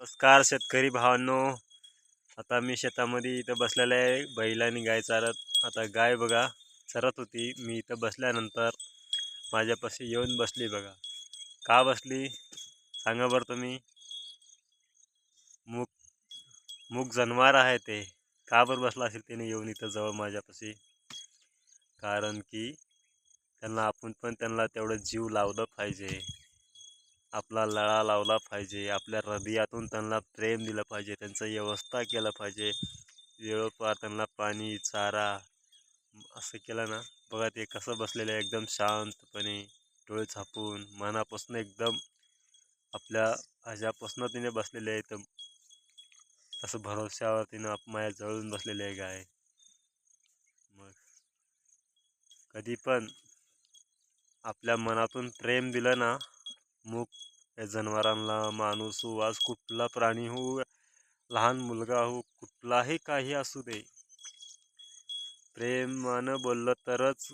नमस्कार शेतकरी भावांनो. आता मी शेतामध्ये इथं बसलेलं आहे, बैल आणि गाय चारत. आता गाय बघा चरत होती, मी इथं बसल्यानंतर माझ्यापाशी येऊन बसली बघा. का बसली सांगा बरं तुम्ही? मूक मूक जनावर आहे ते. का बरं बसला असेल त्याने येऊन इथं जवळ माझ्यापाशी? कारण की आपण पण त्यांना तेवढं जीव लावलं पाहिजे, आपला लळा लावला पाहिजे, आपल्या हृदयातून त्यांना प्रेम दिलं पाहिजे, त्यांचं व्यवस्था केलं पाहिजे. वेळोपार त्यांना पाणी चारा असं केलं ना, बघा ते कसं बसलेलं आहे एकदम शांतपणे, डोळे झापून मनापासून एकदम आपल्या ह्याच्यापासून तिने बसलेले आहे. तर असं भरोश्यावर तिनं माझ्या जवळून बसलेले आहे गाय. मग कधी पण आपल्या मनातून प्रेम दिलं ना, मूक या जनावरांना, माणूस हो, आज कुठला प्राणी हो, लहान मुलगा हो, कुठलाही काही असू दे, प्रेमानं बोललं तरच.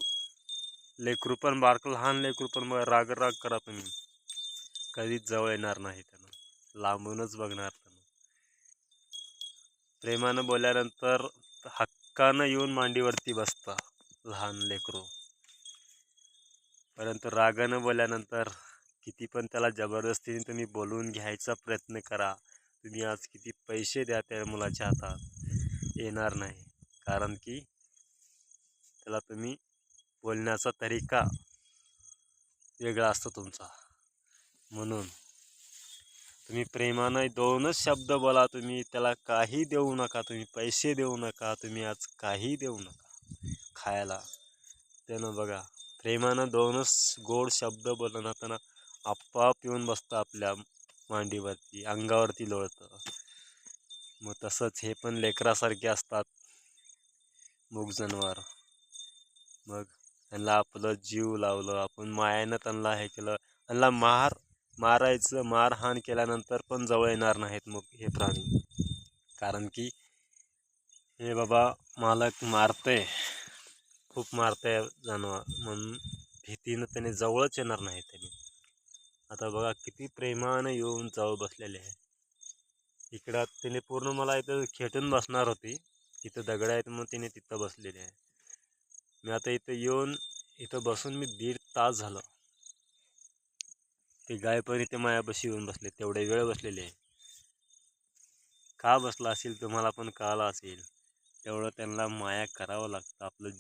लेकरू पण लहान लेकरू पण मग राग करा तुम्ही, कधीच जवळ येणार नाही त्यानं, लांबूनच बघणार त्यानं. प्रेमानं बोलल्यानंतर हक्कानं येऊन मांडीवरती बसता लहान लेकरू. परंतु रागानं बोलल्यानंतर किती पण त्याला जबरदस्तीने तुम्ही बोलवून घ्यायचा प्रयत्न करा, तुम्ही आज किती पैसे द्या त्या मुलाच्या हातात, येणार नाही. कारण की त्याला तुम्ही बोलण्याचा तरीका वेगळा असतो तुमचा. म्हणून तुम्ही प्रेमानं दोनच शब्द बोला. तुम्ही त्याला काही देऊ नका, तुम्ही पैसे देऊ नका, तुम्ही आज काही देऊ नका खायला. त्यानं बघा प्रेमानं दोनच गोड शब्द बोललं ना, त्यानं आपोआप येऊन बसतं आपल्या मांडीवरती, अंगावरती लोळतं. मग तसंच हे पण लेकरासारखे असतात मूग जनावर. मग त्यांना आपलं जीव लावलं, आपण मायानं त्यांना हे केलं, त्यांना मारायचं, मारहाण केल्यानंतर पण जवळ येणार नाहीत मग हे प्राणी. कारण की हे बाबा मालक मारतंय, खूप मारतंय जनावर, म्हणून भीतीनं त्याने जवळच येणार नाही त्याने. आता बघा किती प्रेमानं येऊन जवळ बसलेले आहे. इकडं तिने पूर्ण मला इथं खेटून बसणार होती, तिथं दगड आहेत मग तिने तिथं बसलेले आहे. मी आता इथं येऊन इथं बसून मी 1.5 तास झालं. ते गाय पण इथे मायापाशी येऊन बसले, तेवढे वेळ बसलेले आहे. का बसला असेल तुम्हाला पण कळालं असेल. तेवढं त्यांना माया करावं लागतं, आपलं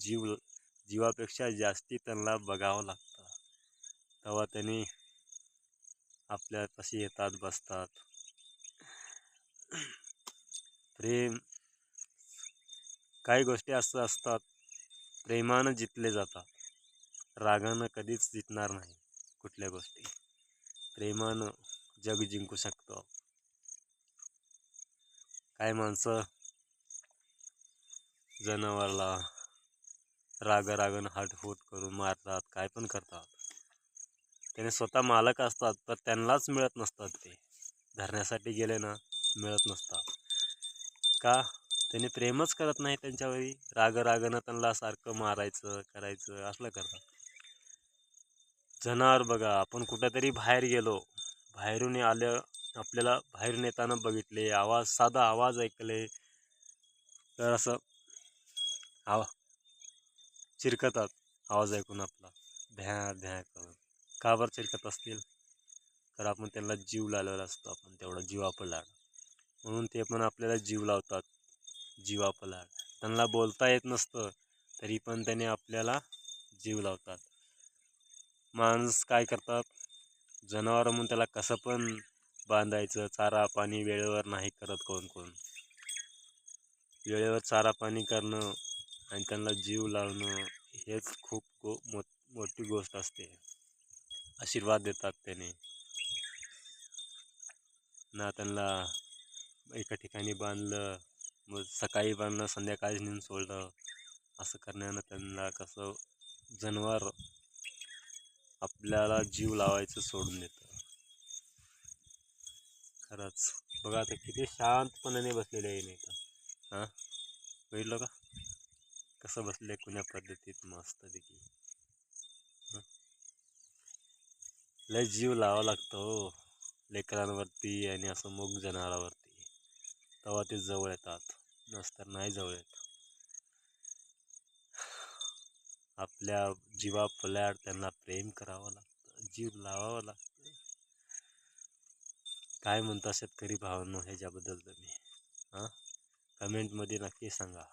जीवापेक्षा जास्ती त्यांना बघावं लागतं, तेव्हा त्यांनी आपल्यापाशी येतात, बसतात. प्रेम, काही गोष्टी असं असतात प्रेमानं जितले जातात, रागानं कधीच जितणार नाही कुठल्या गोष्टी. प्रेमानं जग जिंकू शकतो. काही माणसं जनावरला रागानं हाटफूट करून मारतात, काय पण करतात. त्याने स्वतः मालक असतात तर त्यांनाच मिळत नसतात. ते धरण्यासाठी गेले ना, मिळत नसतात. का? त्याने प्रेमच करत नाही त्यांच्यावरी, रागानं त्यांना सारखं मारायचं करायचं असलं करतात. जनावर बघा, आपण कुठेतरी बाहेर गेलो, बाहेरून आलं, आपल्याला बाहेरून येताना बघितले, साधा आवाज ऐकले तर असं चिरकतात आवाज ऐकून आपला, भ्या भ्या करून. का बरं चिरकत असतील? तर आपण त्यांना जीव लावलेला असतो, आपण तेवढा जीवापलाड, म्हणून ते पण आपल्याला जीव लावतात. जीवापलाड त्यांना बोलता येत नसतं तरी पण त्याने आपल्याला जीव लावतात. माणूस काय करतात, जनावर म्हणून त्याला कसं पण बांधायचं, चारा पाणी वेळेवर नाही करत कोण. वेळेवर चारा पाणी करणं आणि त्यांना जीव लावणं हेच खूप मोठी गोष्ट असते. आशीर्वाद देतात त्याने ना. त्यांना एका ठिकाणी बांधलं, मग सकाळी बांधलं, संध्याकाळी नेऊन सोडलं, असं करण्यानं त्यांना कसं जनावर आपल्याला जीव लावायचं सोडून देतं. खरंच बघा आता किती शांतपणाने बसलेले आहे नाही का. हां, बघितलं का कसं बसले, कुण्या पद्धतीत मस्तपैकी. लय जीव लावा लागतो, लेकरांवरती आणि असं मूग जनावरांवरती, तेव्हा ते जवळ येतात, नसतर नाही जवळ येत. आपल्या जीवापल्याड त्यांना प्रेम करावं लागतं, जीव लावावा लागतं. काय म्हणता शेतकरी भावांनो ह्याच्याबद्दल तुम्ही? हां, कमेंटमध्ये नक्की सांगा.